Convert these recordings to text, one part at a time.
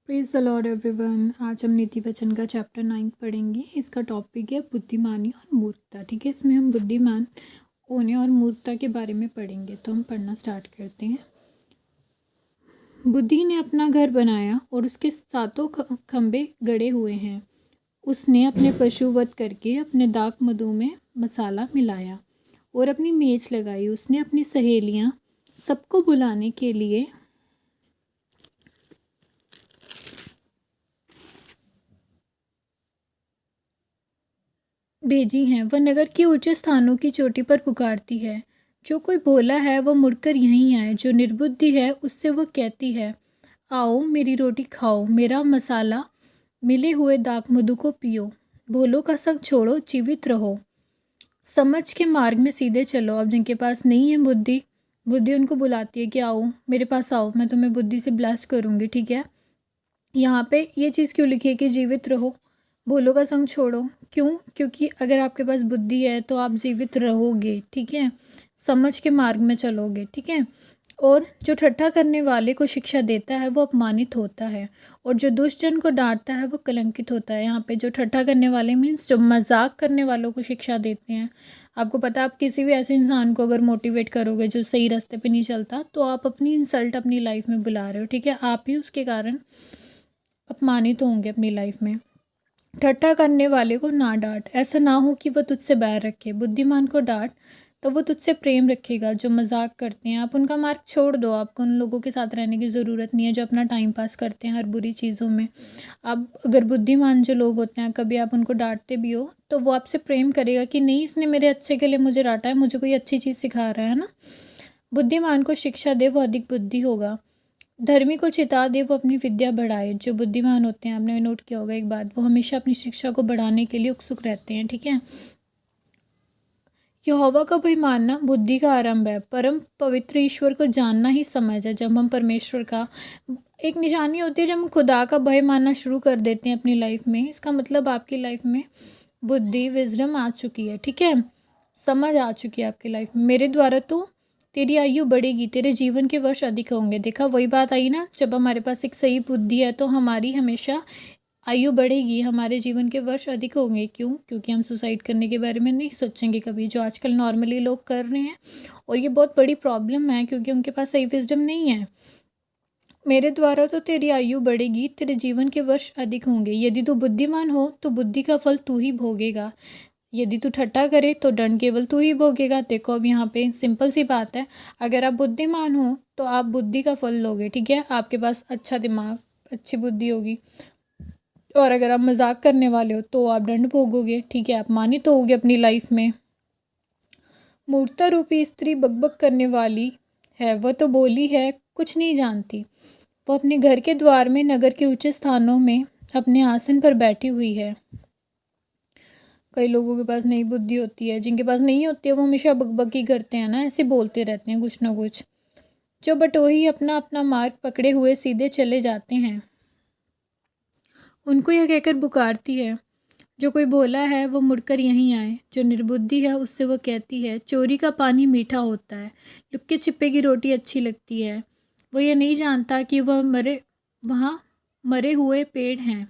Praise the Lord everyone. आज हम नीति वचन का चैप्टर 9 पढ़ेंगे। इसका टॉपिक है बुद्धिमानी और मूर्खता। ठीक है, इसमें हम बुद्धिमान होने और मूर्खता के बारे में पढ़ेंगे। तो हम पढ़ना स्टार्ट करते हैं। बुद्धि ने अपना घर बनाया और उसके सातों खंभे गड़े हुए हैं। उसने अपने पशु वध करके अपने दाख मधु में मसाला मिलाया और अपनी मेज लगाई। उसने अपनी सहेलियां सबको बुलाने के लिए भेजी हैं। वह नगर के ऊंचे स्थानों की चोटी पर पुकारती है, जो कोई भोला है वह मुड़कर यहीं आए। जो निर्बुद्धि है उससे वह कहती है, आओ मेरी रोटी खाओ, मेरा मसाला मिले हुए दाख मधु को पियो। भोलों का संग छोड़ो, जीवित रहो, समझ के मार्ग में सीधे चलो। अब जिनके पास नहीं है बुद्धि, बुद्धि उनको बुलाती है कि आओ मेरे पास आओ, मैं तुम्हें बुद्धि से ब्लेस करूँगी। ठीक है, यहाँ पे ये चीज़ क्यों लिखी है कि जीवित रहो, भोलों का संग छोड़ो। क्यों? क्योंकि अगर आपके पास बुद्धि है तो आप जीवित रहोगे। ठीक है, समझ के मार्ग में चलोगे। ठीक है, और जो ठट्ठा करने वाले को शिक्षा देता है वो अपमानित होता है, और जो दुष्ट जन को डांटता है वो कलंकित होता है। यहाँ पे जो ठट्ठा करने वाले मीन्स जो मजाक करने वालों को शिक्षा देते हैं। आपको पता है, आप किसी भी ऐसे इंसान को अगर मोटिवेट करोगे जो सही रास्ते पे नहीं चलता, तो आप अपनी इंसल्ट अपनी लाइफ में बुला रहे हो। ठीक है, आप ही उसके कारण अपमानित होंगे अपनी लाइफ में। ठट्ठा करने वाले को ना डांट, ऐसा ना हो कि वह तुझसे बैर रखे। बुद्धिमान को डांट तो वो तुझसे प्रेम रखेगा। जो मजाक करते हैं आप उनका मार्ग छोड़ दो। आपको उन लोगों के साथ रहने की ज़रूरत नहीं है जो अपना टाइम पास करते हैं हर बुरी चीज़ों में। अब अगर बुद्धिमान जो लोग होते हैं, कभी आप उनको डांटते भी हो तो वो आपसे प्रेम करेगा कि नहीं, इसने मेरे अच्छे के लिए मुझे डांटा है, मुझे कोई अच्छी चीज़ सिखा रहा है ना। बुद्धिमान को शिक्षा दे, वो अधिक बुद्धि होगा। धर्मी को चिता दे, वो अपनी विद्या बढ़ाए। जो बुद्धिमान होते हैं, आपने नोट किया होगा एक बात, वो हमेशा अपनी शिक्षा को बढ़ाने के लिए उत्सुक रहते हैं। ठीक है, यहोवा का भय मानना बुद्धि का आरंभ है। परम पवित्र ईश्वर को जानना ही समझ है। जब हम परमेश्वर का एक निशानी होती है, जब हम खुदा का भय मानना शुरू कर देते हैं अपनी लाइफ में, इसका मतलब आपकी लाइफ में बुद्धि विजडम आ चुकी है। ठीक है, समझ आ चुकी है आपकी लाइफ में। मेरे द्वारा तो तेरी आयु बढ़ेगी, तेरे जीवन के वर्ष अधिक होंगे। देखा, वही बात आई ना, जब हमारे पास एक सही बुद्धि है तो हमारी हमेशा आयु बढ़ेगी, हमारे जीवन के वर्ष अधिक होंगे। क्यों? क्योंकि हम सुसाइड करने के बारे में नहीं सोचेंगे कभी, जो आजकल नॉर्मली लोग कर रहे हैं, और ये बहुत बड़ी प्रॉब्लम है क्योंकि उनके पास सही विजडम नहीं है। मेरे द्वारा तो तेरी आयु बढ़ेगी, तेरे जीवन के वर्ष अधिक होंगे। यदि तू बुद्धिमान हो तो बुद्धि का फल तू ही भोगेगा। यदि तू ठट्ठा करे तो दंड केवल तू ही भोगेगा। देखो, अब यहाँ पे सिंपल सी बात है, अगर आप बुद्धिमान हो तो आप बुद्धि का फल लोगे। ठीक है, आपके पास अच्छा दिमाग, अच्छी बुद्धि होगी। और अगर आप मजाक करने वाले हो तो आप दंड भोगोगे। ठीक है, अपमानित होगे अपनी लाइफ में। मूर्खता रूपी स्त्री बकबक करने वाली है, वह तो बोली है कुछ नहीं जानती। वह अपने घर के द्वार में नगर के ऊंचे स्थानों में अपने आसन पर बैठी हुई है। कई लोगों के पास नई बुद्धि होती है, जिनके पास नहीं होती है वो हमेशा बकबकी करते हैं ना, ऐसे बोलते रहते हैं कुछ ना कुछ। जो बटोही अपना अपना मार्ग पकड़े हुए सीधे चले जाते हैं, उनको यह कहकर पुकारती है, जो कोई भोला है वो मुड़कर यहीं आए। जो निर्बुद्धि है उससे वह कहती है, चोरी का पानी मीठा होता है, लुक्के छिपे की रोटी अच्छी लगती है। वो यह नहीं जानता कि वहाँ मरे हुए पेड़ हैं,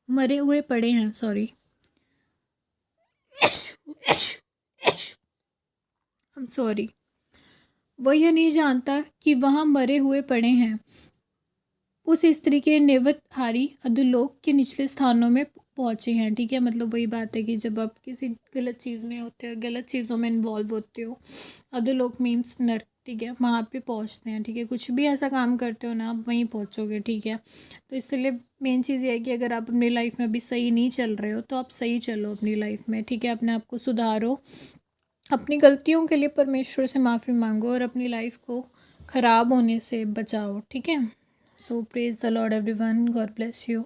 मरे हुए पड़े हैं, सॉरी, सॉरी, वह यह नहीं जानता कि वहाँ मरे हुए पड़े हैं। उस स्त्री के नेवतहारी अधोलोक के निचले स्थानों में पहुँचे हैं। ठीक है, मतलब वही बात है कि जब आप किसी गलत चीज़ में होते हो, गलत चीज़ों में इन्वॉल्व होते हो, अधोलोक मीन्स नर्क। ठीक है, वहाँ पे पहुँचते हैं। ठीक है, कुछ भी ऐसा काम करते हो ना, आप वहीं पहुँचोगे। ठीक है, तो इसलिए मेन चीज़ ये है कि अगर आप अपनी लाइफ में अभी सही नहीं चल रहे हो तो आप सही चलो अपनी लाइफ में। ठीक है, अपने आप को सुधारो, अपनी गलतियों के लिए परमेश्वर से माफ़ी मांगो और अपनी लाइफ को ख़राब होने से बचाओ। ठीक है, so praise the Lord everyone, God bless you.